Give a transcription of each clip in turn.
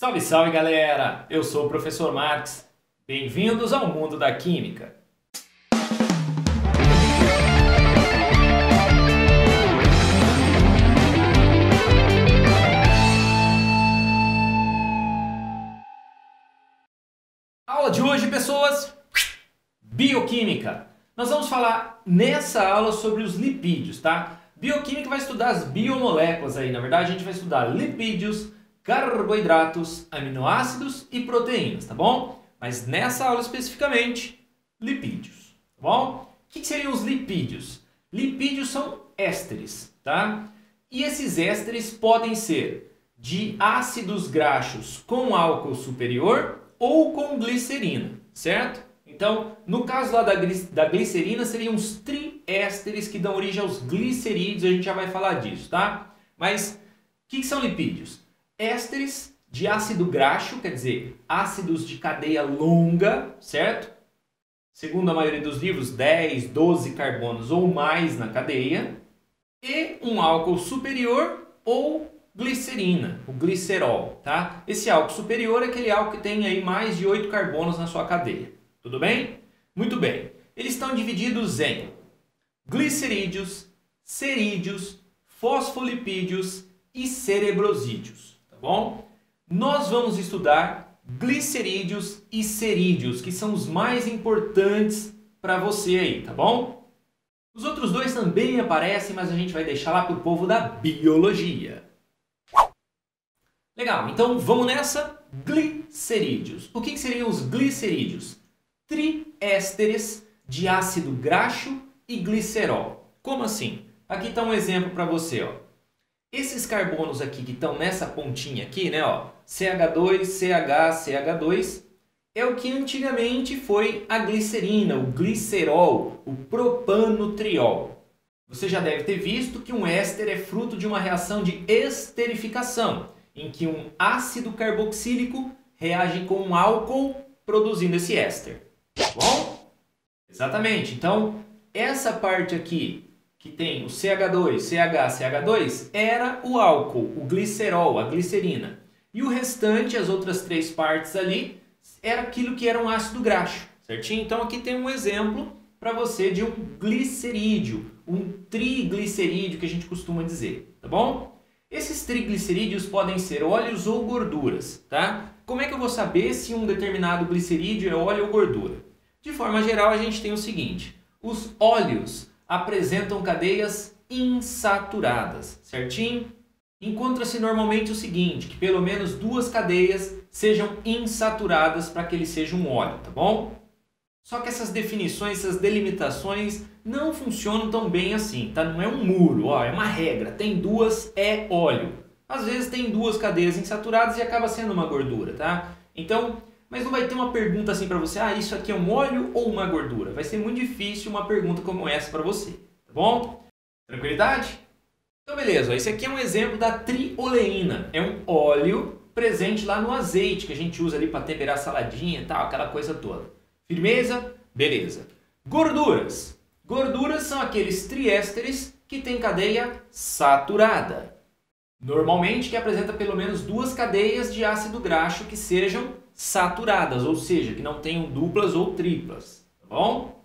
Salve, salve galera! Eu sou o professor Marx. Bem-vindos ao mundo da química. Aula de hoje, pessoas, bioquímica. Nós vamos falar nessa aula sobre os lipídios, tá? Bioquímica vai estudar as biomoléculas aí. Na verdade, a gente vai estudar lipídios, carboidratos, aminoácidos e proteínas, tá bom? Mas nessa aula especificamente, lipídios, tá bom? O que seriam os lipídios? Lipídios são ésteres, tá? E esses ésteres podem ser de ácidos graxos com álcool superior ou com glicerina, certo? Então, no caso lá da glicerina, seriam os triésteres que dão origem aos glicerídeos, a gente já vai falar disso, tá? Mas, o que são lipídios? Ésteres de ácido graxo, quer dizer, ácidos de cadeia longa, certo? Segundo a maioria dos livros, 10, 12 carbonos ou mais na cadeia. E um álcool superior ou glicerina, o glicerol, tá? Esse álcool superior é aquele álcool que tem aí mais de 8 carbonos na sua cadeia. Tudo bem? Muito bem. Eles estão divididos em glicerídeos, cerídeos, fosfolipídios e cerebrosídeos. Bom, nós vamos estudar glicerídeos e cerídeos, que são os mais importantes para você aí, tá bom? Os outros dois também aparecem, mas a gente vai deixar lá para o povo da biologia. Legal, então vamos nessa? Glicerídeos. O que seriam os glicerídeos? Triésteres de ácido graxo e glicerol. Como assim? Aqui está um exemplo para você, ó. Esses carbonos aqui que estão nessa pontinha aqui, né, ó, CH2, CH, CH2, é o que antigamente foi a glicerina, o glicerol, o propanotriol. Você já deve ter visto que um éster é fruto de uma reação de esterificação, em que um ácido carboxílico reage com um álcool produzindo esse éster. Bom? Exatamente. Então, essa parte aqui que tem o CH2, CH, CH2, era o álcool, o glicerol, a glicerina. E o restante, as outras três partes ali, era aquilo que era um ácido graxo, certinho? Então aqui tem um exemplo para você de um glicerídeo, um triglicerídeo que a gente costuma dizer, tá bom? Esses triglicerídeos podem ser óleos ou gorduras, tá? Como é que eu vou saber se um determinado glicerídeo é óleo ou gordura? De forma geral, a gente tem o seguinte, os óleos apresentam cadeias insaturadas, certinho? Encontra-se normalmente o seguinte, que pelo menos duas cadeias sejam insaturadas para que ele seja um óleo, tá bom? Só que essas definições, essas delimitações não funcionam tão bem assim, tá? Não é um muro, ó, é uma regra, tem duas, é óleo. Às vezes tem duas cadeias insaturadas e acaba sendo uma gordura, tá? Então, mas não vai ter uma pergunta assim para você, ah, isso aqui é um óleo ou uma gordura? Vai ser muito difícil uma pergunta como essa para você, tá bom? Tranquilidade? Então beleza, esse aqui é um exemplo da trioleína, é um óleo presente lá no azeite que a gente usa ali para temperar saladinha e tal, aquela coisa toda. Firmeza? Beleza. Gorduras. Gorduras são aqueles triésteres que têm cadeia saturada. Normalmente que apresenta pelo menos duas cadeias de ácido graxo que sejam saturadas, ou seja, que não tenham duplas ou triplas, tá bom?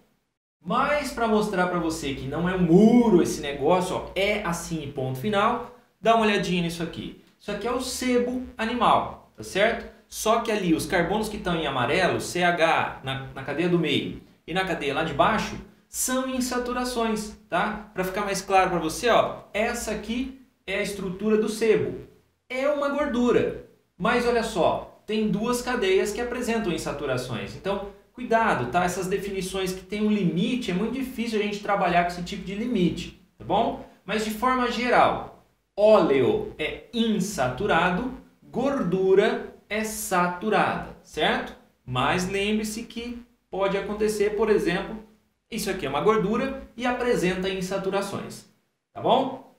Mas para mostrar para você que não é um muro esse negócio, ó, é assim e ponto final, dá uma olhadinha nisso aqui. Isso aqui é o sebo animal, tá certo? Só que ali os carbonos que estão em amarelo, CH na cadeia do meio e na cadeia lá de baixo, são insaturações, tá? Para ficar mais claro para você, ó, essa aqui é a estrutura do sebo. É uma gordura, mas olha só, tem duas cadeias que apresentam insaturações. Então, cuidado, tá? Essas definições que tem um limite, é muito difícil a gente trabalhar com esse tipo de limite, tá bom? Mas de forma geral, óleo é insaturado, gordura é saturada, certo? Mas lembre-se que pode acontecer, por exemplo, isso aqui é uma gordura e apresenta insaturações, tá bom?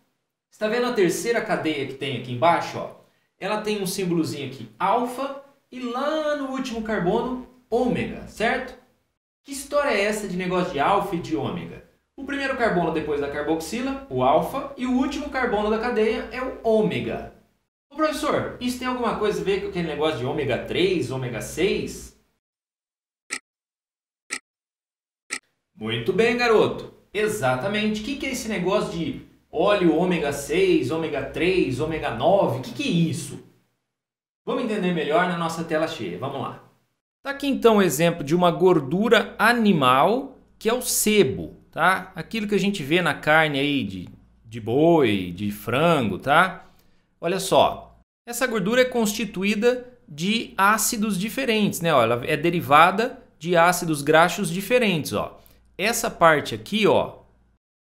Está vendo a terceira cadeia que tem aqui embaixo, ó? Ela tem um símbolozinho aqui, alfa, e lá no último carbono, ômega, certo? Que história é essa de negócio de alfa e de ômega? O primeiro carbono depois da carboxila, o alfa, e o último carbono da cadeia é o ômega. Professor, isso tem alguma coisa a ver com aquele negócio de ômega 3, ômega 6? Muito bem, garoto. Exatamente. O que é esse negócio de óleo ômega 6, ômega 3, ômega 9? O que é isso? Vamos entender melhor na nossa tela cheia. Vamos lá. Tá aqui então o exemplo de uma gordura animal, que é o sebo, tá? Aquilo que a gente vê na carne aí de boi, de frango, tá? Olha só, essa gordura é constituída de ácidos diferentes, né? Ó, ela é derivada de ácidos graxos diferentes, ó. Essa parte aqui, ó,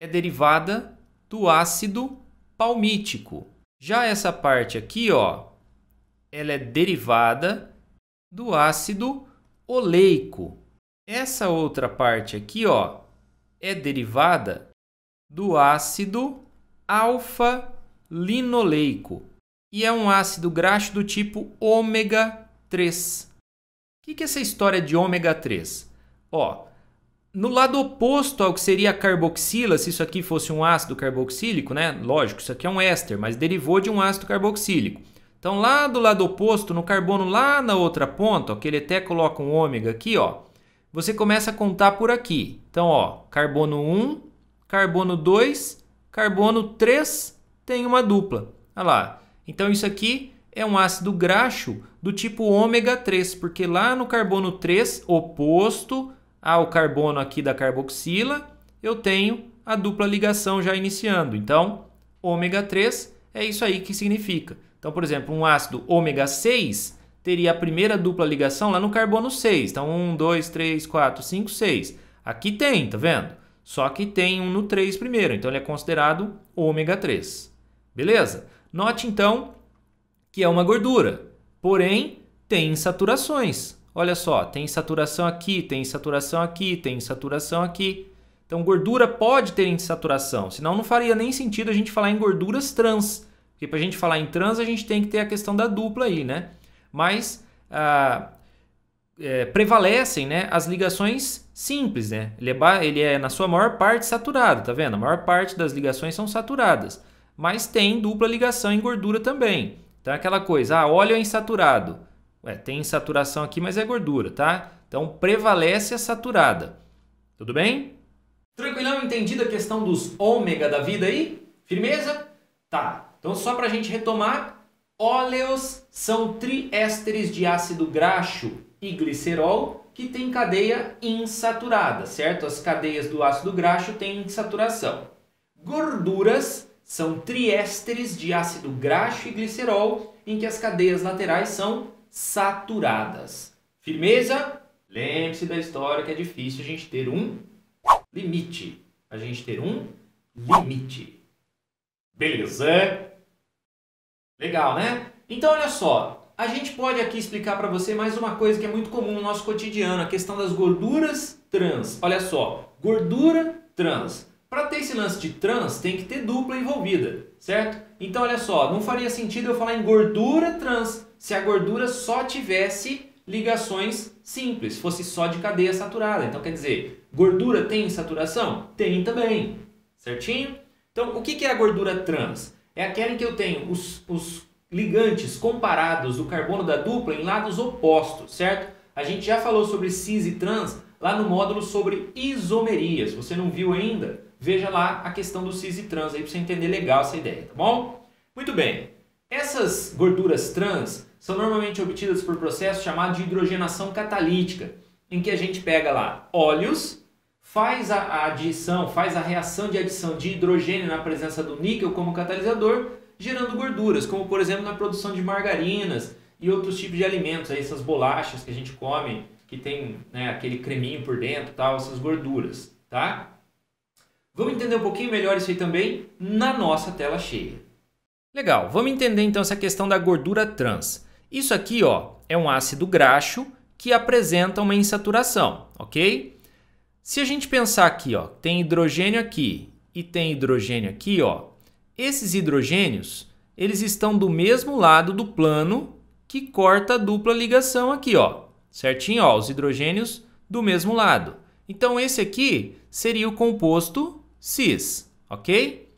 é derivada do ácido palmítico. Já essa parte aqui, ó, ela é derivada do ácido oleico. Essa outra parte aqui, ó, é derivada do ácido alfa-linoleico e é um ácido graxo do tipo ômega 3. O que é essa história de ômega 3? Ó, no lado oposto ao que seria a carboxila, se isso aqui fosse um ácido carboxílico, né? Lógico, isso aqui é um éster, mas derivou de um ácido carboxílico. Então, lá do lado oposto, no carbono lá na outra ponta, ó, que ele até coloca um ômega aqui, ó, você começa a contar por aqui. Então, ó, carbono 1, carbono 2, carbono 3, tem uma dupla. Olha lá. Então, isso aqui é um ácido graxo do tipo ômega 3, porque lá no carbono 3, oposto ao carbono aqui da carboxila, eu tenho a dupla ligação já iniciando. Então, ômega 3 é isso aí que significa. Então, por exemplo, um ácido ômega 6 teria a primeira dupla ligação lá no carbono 6. Então, 1, 2, 3, 4, 5, 6. Aqui tem, tá vendo? Só que tem um no 3 primeiro. Então, ele é considerado ômega 3. Beleza? Note, então, que é uma gordura. Porém, tem insaturações. Olha só, tem insaturação aqui, tem insaturação aqui, tem insaturação aqui. Então, gordura pode ter insaturação. Senão, não faria nem sentido a gente falar em gorduras trans. Porque para a gente falar em trans, a gente tem que ter a questão da dupla aí, né? Mas prevalecem, né, as ligações simples, né? Ele é, na sua maior parte, saturado, tá vendo? A maior parte das ligações são saturadas. Mas tem dupla ligação em gordura também. Então, é aquela coisa, óleo é insaturado. Tem insaturação aqui, mas é gordura, tá? Então, prevalece a saturada. Tudo bem? Tranquilão? Entendido a questão dos ômega da vida aí? Firmeza? Tá. Então, só para a gente retomar, óleos são triésteres de ácido graxo e glicerol que têm cadeia insaturada, certo? As cadeias do ácido graxo têm insaturação. Gorduras são triésteres de ácido graxo e glicerol em que as cadeias laterais são saturadas. Firmeza? Lembre-se da história que é difícil a gente ter um limite. A gente ter um limite. Beleza? Legal, né? Então, olha só. A gente pode aqui explicar para você mais uma coisa que é muito comum no nosso cotidiano. A questão das gorduras trans. Olha só. Gordura trans. Para ter esse lance de trans, tem que ter dupla envolvida, certo? Então, olha só. Não faria sentido eu falar em gordura trans se a gordura só tivesse ligações simples, fosse só de cadeia saturada. Então, quer dizer, gordura tem saturação? Tem também, certinho? Então, o que é a gordura trans? É aquela em que eu tenho os ligantes comparados do carbono da dupla em lados opostos, certo? A gente já falou sobre cis e trans lá no módulo sobre isomeria. Se você não viu ainda, veja lá a questão do cis e trans aí para você entender legal essa ideia, tá bom? Muito bem. Essas gorduras trans são normalmente obtidas por processo chamado de hidrogenação catalítica, em que a gente pega lá óleos, faz a adição, faz a reação de adição de hidrogênio na presença do níquel como catalisador, gerando gorduras, como por exemplo na produção de margarinas e outros tipos de alimentos, aí, essas bolachas que a gente come, que tem, né, aquele creminho por dentro, tal, essas gorduras, tá? Vamos entender um pouquinho melhor isso aí também na nossa tela cheia. Legal, vamos entender então essa questão da gordura trans. Isso aqui, ó, é um ácido graxo que apresenta uma insaturação, ok? Se a gente pensar aqui, ó, tem hidrogênio aqui e tem hidrogênio aqui, ó, esses hidrogênios, eles estão do mesmo lado do plano que corta a dupla ligação aqui, ó, certinho, ó, os hidrogênios do mesmo lado. Então, esse aqui seria o composto cis, ok?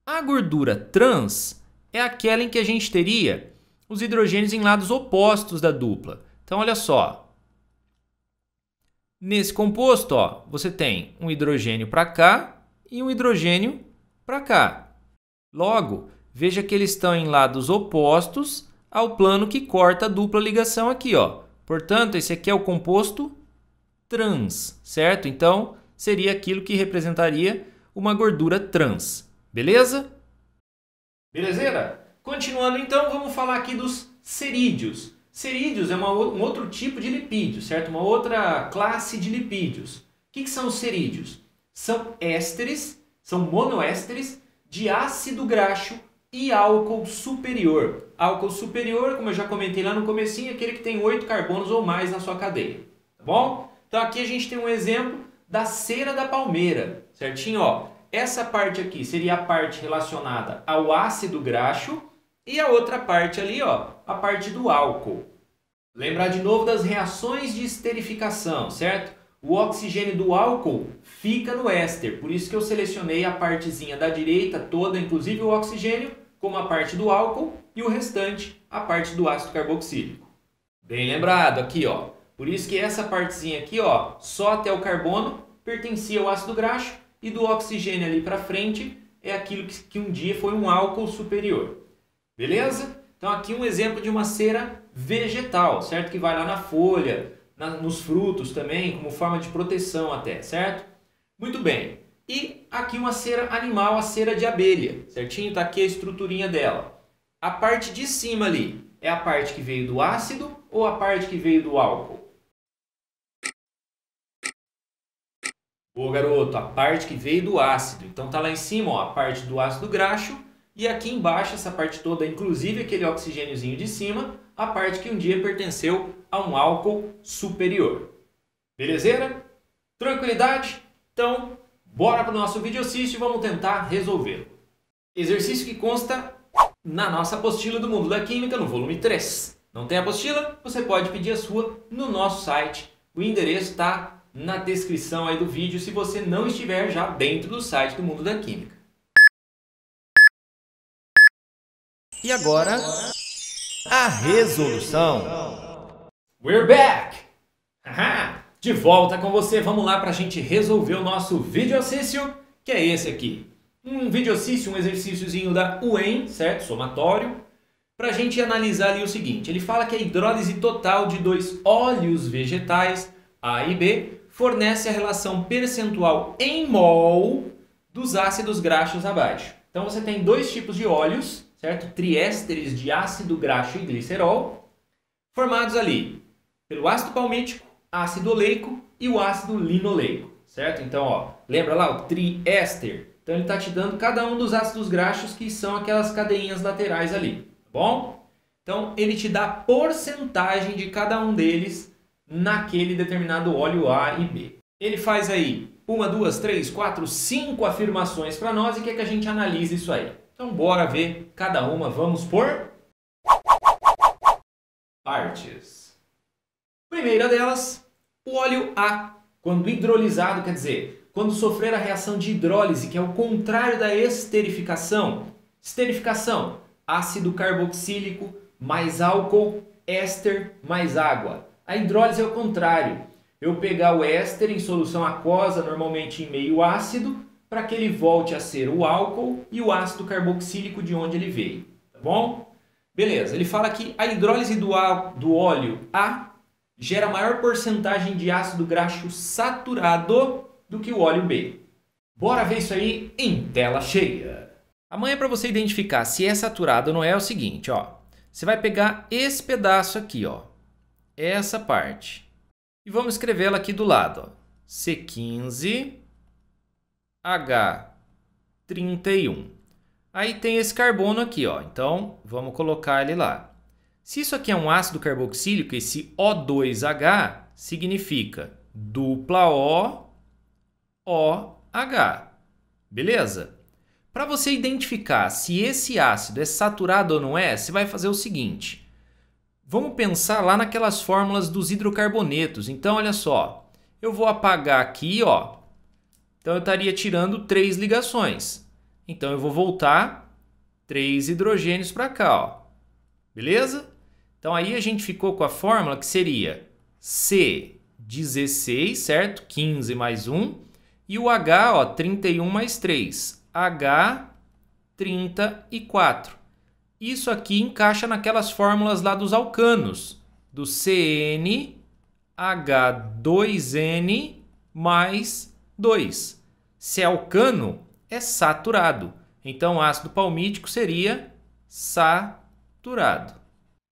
A gordura trans é aquela em que a gente teria os hidrogênios em lados opostos da dupla. Então, olha só. Nesse composto, ó, você tem um hidrogênio para cá e um hidrogênio para cá. Logo, veja que eles estão em lados opostos ao plano que corta a dupla ligação aqui, ó. Portanto, esse aqui é o composto trans, certo? Então, seria aquilo que representaria uma gordura trans. Beleza? Belezeira? Continuando então, vamos falar aqui dos cerídeos. Cerídeos é um outro tipo de lipídio, certo? Uma outra classe de lipídios. O que são os cerídeos? São ésteres, são monoésteres de ácido graxo e álcool superior. Álcool superior, como eu já comentei lá no comecinho, é aquele que tem 8 carbonos ou mais na sua cadeia. Tá bom? Então aqui a gente tem um exemplo da cera da palmeira, certinho? Ó, essa parte aqui seria a parte relacionada ao ácido graxo e a outra parte ali, ó, a parte do álcool. Lembrar de novo das reações de esterificação, certo? O oxigênio do álcool fica no éster, por isso que eu selecionei a partezinha da direita toda, inclusive o oxigênio, como a parte do álcool e o restante, a parte do ácido carboxílico. Bem lembrado aqui, ó. Por isso que essa partezinha aqui, ó, só até o carbono pertencia ao ácido graxo e do oxigênio ali para frente é aquilo que um dia foi um álcool superior. Beleza? Então aqui um exemplo de uma cera vegetal, certo? Que vai lá na folha, nos frutos também, como forma de proteção até, certo? Muito bem. E aqui uma cera animal, a cera de abelha, certinho? Tá aqui a estruturinha dela. A parte de cima ali é a parte que veio do ácido ou a parte que veio do álcool? Boa, garoto, a parte que veio do ácido. Então tá lá em cima, ó, a parte do ácido graxo e aqui embaixo essa parte toda, inclusive aquele oxigêniozinho de cima, a parte que um dia pertenceu a um álcool superior. Belezeira? Tranquilidade? Então, bora para o nosso videocício e vamos tentar resolvê-lo. Exercício que consta na nossa apostila do Mundo da Química, no volume 3. Não tem apostila? Você pode pedir a sua no nosso site. O endereço está na descrição aí do vídeo se você não estiver já dentro do site do Mundo da Química. E agora, a resolução. We're back! De volta com você, vamos lá para a gente resolver o nosso videocício, que é esse aqui. Um videocício, um exercíciozinho da UEM, certo? Somatório. Para a gente analisar ali o seguinte, ele fala que a hidrólise total de dois óleos vegetais, A e B, fornece a relação percentual em mol dos ácidos graxos abaixo. Então você tem dois tipos de óleos, certo? Triésteres de ácido graxo e glicerol, formados ali pelo ácido palmítico, ácido oleico e o ácido linoleico, certo? Então, ó, lembra lá o triéster? Então ele está te dando cada um dos ácidos graxos que são aquelas cadeinhas laterais ali, tá bom? Então ele te dá a porcentagem de cada um deles naquele determinado óleo A e B. Ele faz aí 1, 2, 3, 4, 5 afirmações para nós e quer que a gente analise isso aí. Então bora ver cada uma, vamos por partes. Primeira delas, o óleo A, quando hidrolisado, quer dizer, quando sofrer a reação de hidrólise, que é o contrário da esterificação. Esterificação, ácido carboxílico mais álcool, éster mais água. A hidrólise é o contrário. Eu pegar o éster em solução aquosa, normalmente em meio ácido, para que ele volte a ser o álcool e o ácido carboxílico de onde ele veio. Tá bom? Beleza, ele fala que a hidrólise do óleo A gera maior porcentagem de ácido graxo saturado do que o óleo B. Bora ver isso aí em tela cheia. Amanhã, para você identificar se é saturado ou não é o seguinte, ó. Você vai pegar esse pedaço aqui, ó. Essa parte. E vamos escrevê-la aqui do lado, ó. C15H31. Aí tem esse carbono aqui, ó. Então, vamos colocar ele lá. Se isso aqui é um ácido carboxílico, esse O2H significa dupla OH. Beleza? Para você identificar se esse ácido é saturado ou não é, você vai fazer o seguinte. Vamos pensar lá naquelas fórmulas dos hidrocarbonetos. Então, olha só. Eu vou apagar aqui, ó. Então, eu estaria tirando 3 ligações. Então, eu vou voltar 3 hidrogênios para cá, ó. Beleza? Então aí a gente ficou com a fórmula que seria C16, certo? 15 mais 1. E o H, ó, 31 mais 3. H34. Isso aqui encaixa naquelas fórmulas lá dos alcanos. Do CnH2n mais 2. Se é alcano, é saturado. Então, o ácido palmítico seria saturado.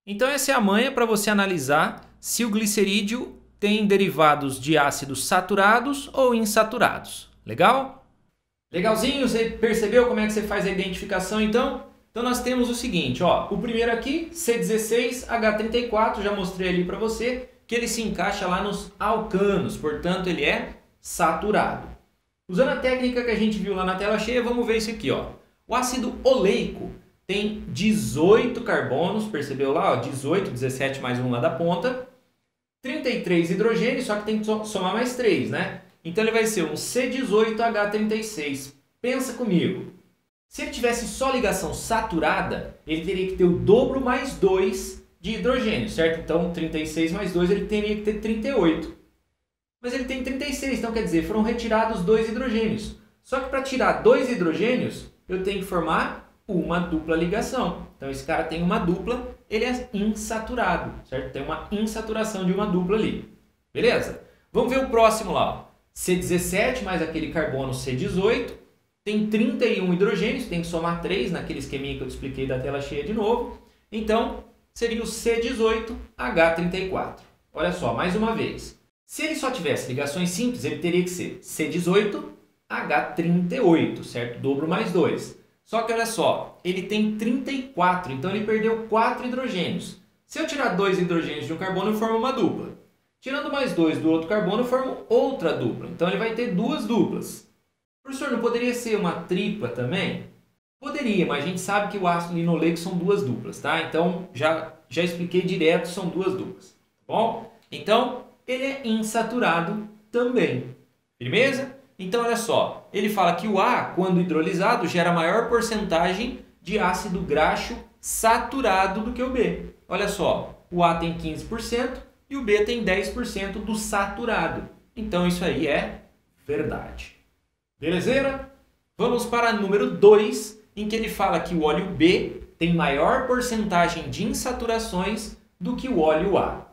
Então, essa é a manha para você analisar se o glicerídeo tem derivados de ácidos saturados ou insaturados. Legal? Legalzinho? Você percebeu como é que você faz a identificação, então? Então, nós temos o seguinte, ó. O primeiro aqui, C16H34, já mostrei ali para você, que ele se encaixa lá nos alcanos, portanto, ele é saturado. Usando a técnica que a gente viu lá na tela cheia, vamos ver isso aqui, ó. O ácido oleico tem 18 carbonos, percebeu lá? Ó, 18, 17 mais 1 lá da ponta. 33 hidrogênios, só que tem que somar mais 3, né? Então ele vai ser um C18H36. Pensa comigo. Se ele tivesse só ligação saturada, ele teria que ter o dobro mais 2 de hidrogênio, certo? Então 36 mais 2 ele teria que ter 38. Mas ele tem 36, então quer dizer, foram retirados 2 hidrogênios. Só que para tirar 2 hidrogênios, eu tenho que formar uma dupla ligação. Então esse cara tem uma dupla, ele é insaturado, certo? Tem uma insaturação de uma dupla ali. Beleza? Vamos ver o próximo lá. Ó. C17 mais aquele carbono C18, tem 31 hidrogênios, tem que somar 3 naquele esqueminha que eu te expliquei da tela cheia de novo. Então, seria o C18H34. Olha só, mais uma vez. Se ele só tivesse ligações simples, ele teria que ser C18H38, certo? Dobro mais 2. Só que olha só, ele tem 34, então ele perdeu 4 hidrogênios. Se eu tirar 2 hidrogênios de um carbono, eu formo uma dupla. Tirando mais 2 do outro carbono, eu formo outra dupla. Então ele vai ter 2 duplas. Professor, não poderia ser uma tripla também? Poderia, mas a gente sabe que o ácido linoleico são 2 duplas, tá? Então já expliquei direto, são 2 duplas. Tá bom? Então ele é insaturado também. Firmeza? Então, olha só, ele fala que o A, quando hidrolisado, gera maior porcentagem de ácido graxo saturado do que o B. Olha só, o A tem 15% e o B tem 10% do saturado. Então, isso aí é verdade. Belezeira? Vamos para número 2, em que ele fala que o óleo B tem maior porcentagem de insaturações do que o óleo A.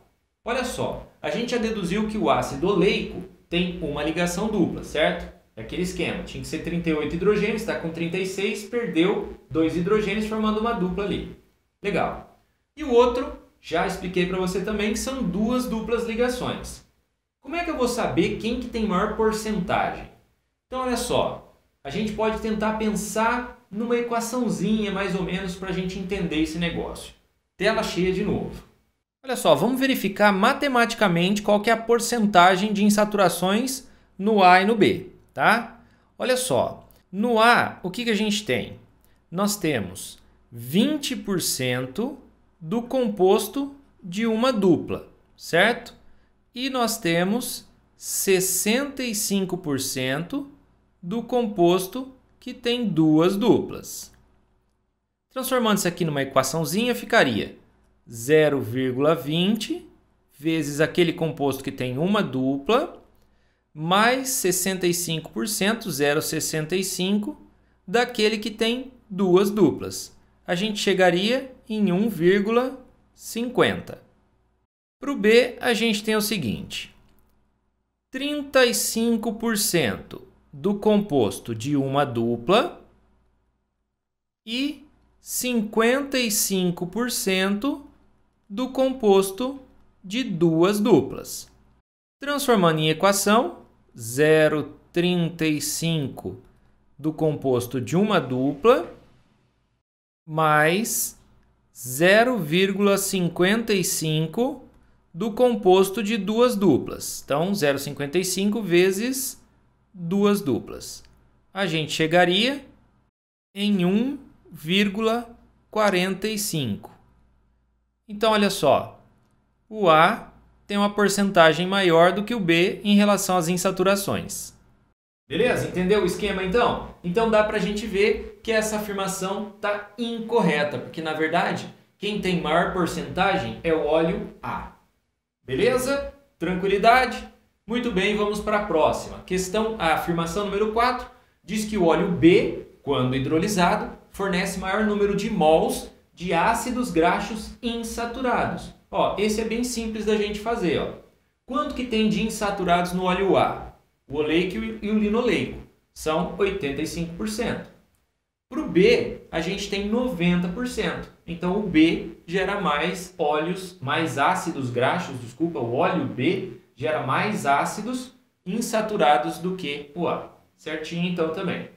Olha só, a gente já deduziu que o ácido oleico tem uma ligação dupla, certo? É aquele esquema, tinha que ser 38 hidrogênios, está com 36, perdeu 2 hidrogênios formando uma dupla ali. Legal. E o outro, já expliquei para você também, que são 2 duplas ligações. Como é que eu vou saber quem que tem maior porcentagem? Então, olha só, a gente pode tentar pensar numa equaçãozinha, mais ou menos, para a gente entender esse negócio. Tela cheia de novo. Olha só, vamos verificar matematicamente qual que é a porcentagem de insaturações no A e no B, tá? Olha só, no A, o que a gente tem? Nós temos 20% do composto de uma dupla, certo? E nós temos 65% do composto que tem 2 duplas. Transformando isso aqui numa equaçãozinha, ficaria 0,20 vezes aquele composto que tem uma dupla, mais 65%, 0,65, daquele que tem 2 duplas. A gente chegaria em 1,50. Para o B, a gente tem o seguinte: 35% do composto de uma dupla e 55% do composto de 2 duplas. Transformando em equação, 0,35 do composto de uma dupla mais 0,55 do composto de 2 duplas. Então, 0,55 vezes 2 duplas. A gente chegaria em 1,45. Então, olha só, o A tem uma porcentagem maior do que o B em relação às insaturações. Beleza? Entendeu o esquema então? Então dá para a gente ver que essa afirmação está incorreta, porque na verdade quem tem maior porcentagem é o óleo A. Beleza? Tranquilidade? Muito bem, vamos para a próxima. A afirmação número 4 diz que o óleo B, quando hidrolisado, fornece maior número de mols de ácidos graxos insaturados. Ó, esse é bem simples da gente fazer. Ó. Quanto que tem de insaturados no óleo A? O oleico e o linoleico. São 85%. Para o B, a gente tem 90%. Então, o B gera mais ácidos graxos, o óleo B gera mais ácidos insaturados do que o A. Certinho, então, também.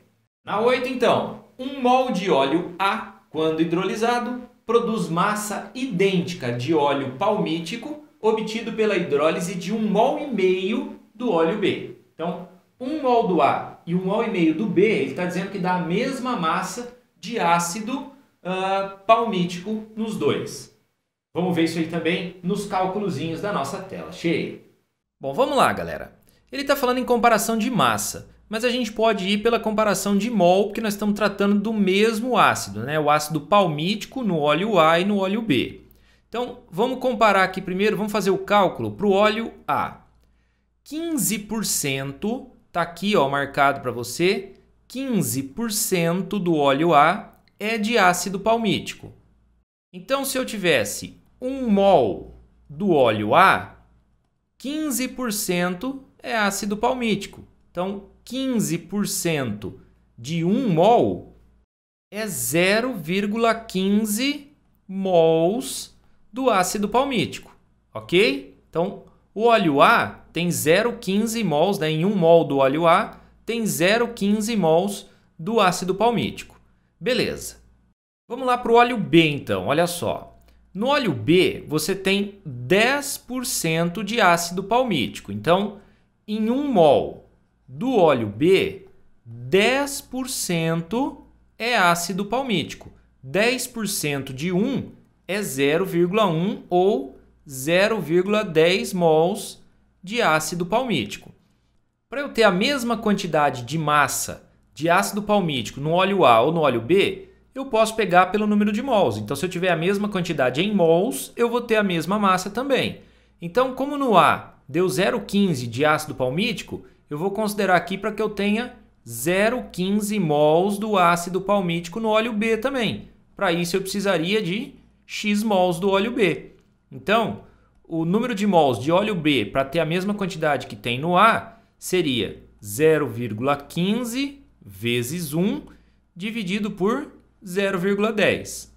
Na 8, então, 1 mol de óleo A, quando hidrolisado, produz massa idêntica de óleo palmítico obtido pela hidrólise de 1,5 mol do óleo B. Então, 1 mol do A e 1,5 mol do B, ele está dizendo que dá a mesma massa de ácido palmítico nos dois. Vamos ver isso aí também nos cálculozinhos da nossa tela cheia. Bom, vamos lá, galera. Ele está falando em comparação de massa, mas a gente pode ir pela comparação de mol, porque nós estamos tratando do mesmo ácido, né? O ácido palmítico no óleo A e no óleo B. Então, vamos comparar aqui primeiro, vamos fazer o cálculo para o óleo A. 15%, está aqui ó, marcado para você, 15% do óleo A é de ácido palmítico. Então, se eu tivesse 1 mol do óleo A, 15% é ácido palmítico. Então, 15% de 1 mol é 0,15 mols do ácido palmítico, ok? Então, o óleo A tem 0,15 mols, né? Em 1 mol do óleo A tem 0,15 mols do ácido palmítico. Beleza. Vamos lá para o óleo B, então. Olha só. No óleo B, você tem 10% de ácido palmítico. Então, em 1 mol do óleo B, 10% é ácido palmítico. 10% de 1 é 0,1 ou 0,10 mols de ácido palmítico. Para eu ter a mesma quantidade de massa de ácido palmítico no óleo A ou no óleo B, eu posso pegar pelo número de mols. Então, se eu tiver a mesma quantidade em mols, eu vou ter a mesma massa também. Então, como no A deu 0,15 de ácido palmítico, eu vou considerar aqui para que eu tenha 0,15 mols do ácido palmítico no óleo B também. Para isso, eu precisaria de X mols do óleo B. Então, o número de mols de óleo B para ter a mesma quantidade que tem no A seria 0,15 vezes 1 dividido por 0,10.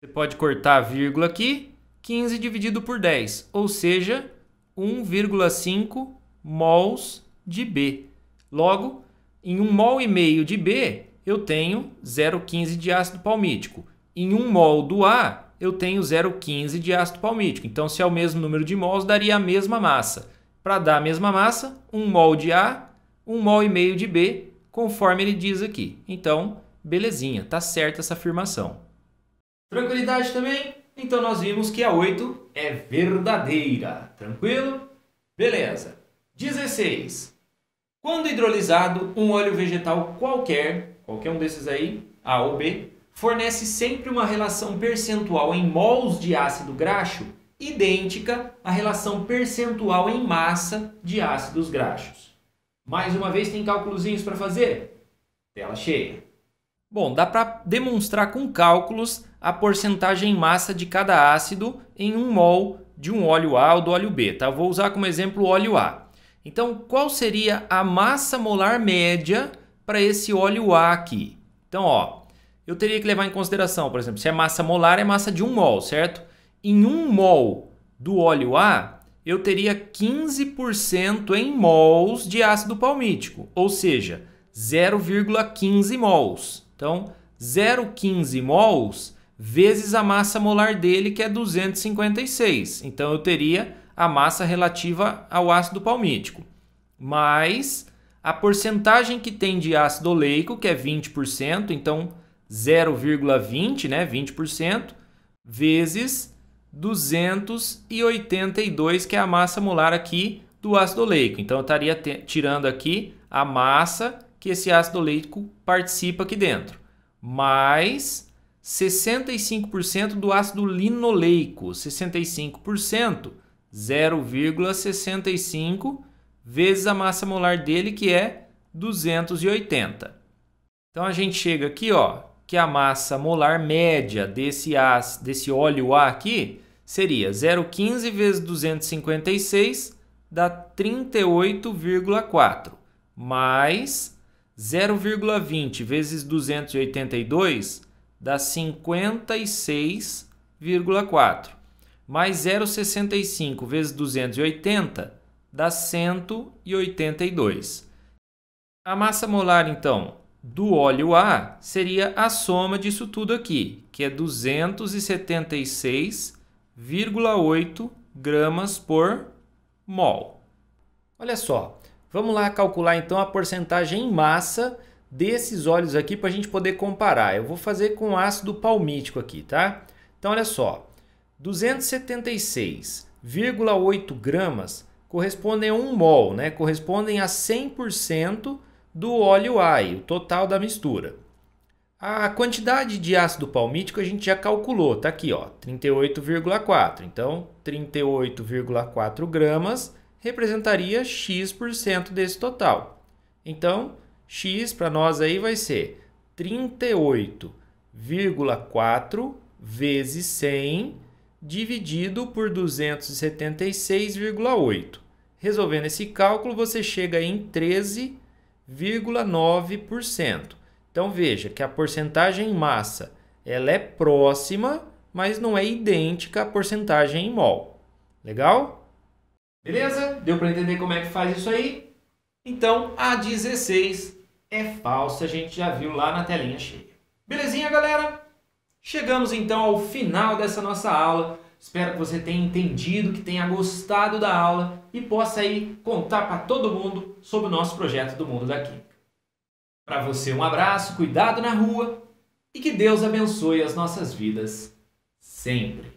Você pode cortar a vírgula aqui, 15 dividido por 10, ou seja, 1,5 mols de B. Logo, em 1,5 mol de B, eu tenho 0,15 de ácido palmítico. Em 1 mol do A, eu tenho 0,15 de ácido palmítico. Então, se é o mesmo número de mols, daria a mesma massa. Para dar a mesma massa, 1 mol de A, 1,5 mol de B, conforme ele diz aqui. Então, belezinha, tá certa essa afirmação. Tranquilidade também? Então, nós vimos que a 8 é verdadeira. Tranquilo? Beleza. 16. Quando hidrolisado, um óleo vegetal qualquer um desses aí, A ou B, fornece sempre uma relação percentual em mols de ácido graxo idêntica à relação percentual em massa de ácidos graxos. Mais uma vez, tem cálculozinhos para fazer? Tela cheia. Bom, dá para demonstrar com cálculos a porcentagem em massa de cada ácido em 1 mol de um óleo A ou do óleo B. Tá? Vou usar como exemplo o óleo A. Então, qual seria a massa molar média para esse óleo A aqui? Então, ó, eu teria que levar em consideração, por exemplo, se é massa molar, é massa de 1 mol, certo? Em 1 mol do óleo A, eu teria 15% em mols de ácido palmítico, ou seja, 0,15 mols. Então, 0,15 mols vezes a massa molar dele, que é 256. Então, eu teria a massa relativa ao ácido palmítico, mais a porcentagem que tem de ácido oleico, que é 20%, então 0,20, né, 20%, vezes 282, que é a massa molar aqui do ácido oleico. Então, eu estaria tirando aqui a massa que esse ácido oleico participa aqui dentro, mais 65% do ácido linoleico. 65%, 0,65 vezes a massa molar dele, que é 280. Então, a gente chega aqui, ó, que a massa molar média desse óleo A aqui seria 0,15 vezes 256, dá 38,4, mais 0,20 vezes 282, dá 56,4, mais 0,65 vezes 280, dá 182. A massa molar, então, do óleo A seria a soma disso tudo aqui, que é 276,8 gramas por mol. Olha só, vamos lá calcular então a porcentagem em massa desses óleos aqui para a gente poder comparar. Eu vou fazer com ácido palmítico aqui, tá? Então, olha só, 276,8 gramas correspondem a 1 mol, né? Correspondem a 100% do óleo A, o total da mistura. A quantidade de ácido palmítico a gente já calculou, tá aqui, ó, 38,4. Então, 38,4 gramas representaria X% desse total. Então, X para nós aí vai ser 38,4 vezes 100 dividido por 276,8. Resolvendo esse cálculo, você chega em 13,9%. Então, veja que a porcentagem em massa ela é próxima, mas não é idêntica à porcentagem em mol. Legal? Beleza? Deu para entender como é que faz isso aí? Então, a 16 é falsa, a gente já viu lá na telinha cheia. Belezinha, galera? Chegamos então ao final dessa nossa aula. Espero que você tenha entendido, que tenha gostado da aula e possa aí contar para todo mundo sobre o nosso projeto do Mundo da Química. Para você, um abraço, cuidado na rua e que Deus abençoe as nossas vidas sempre.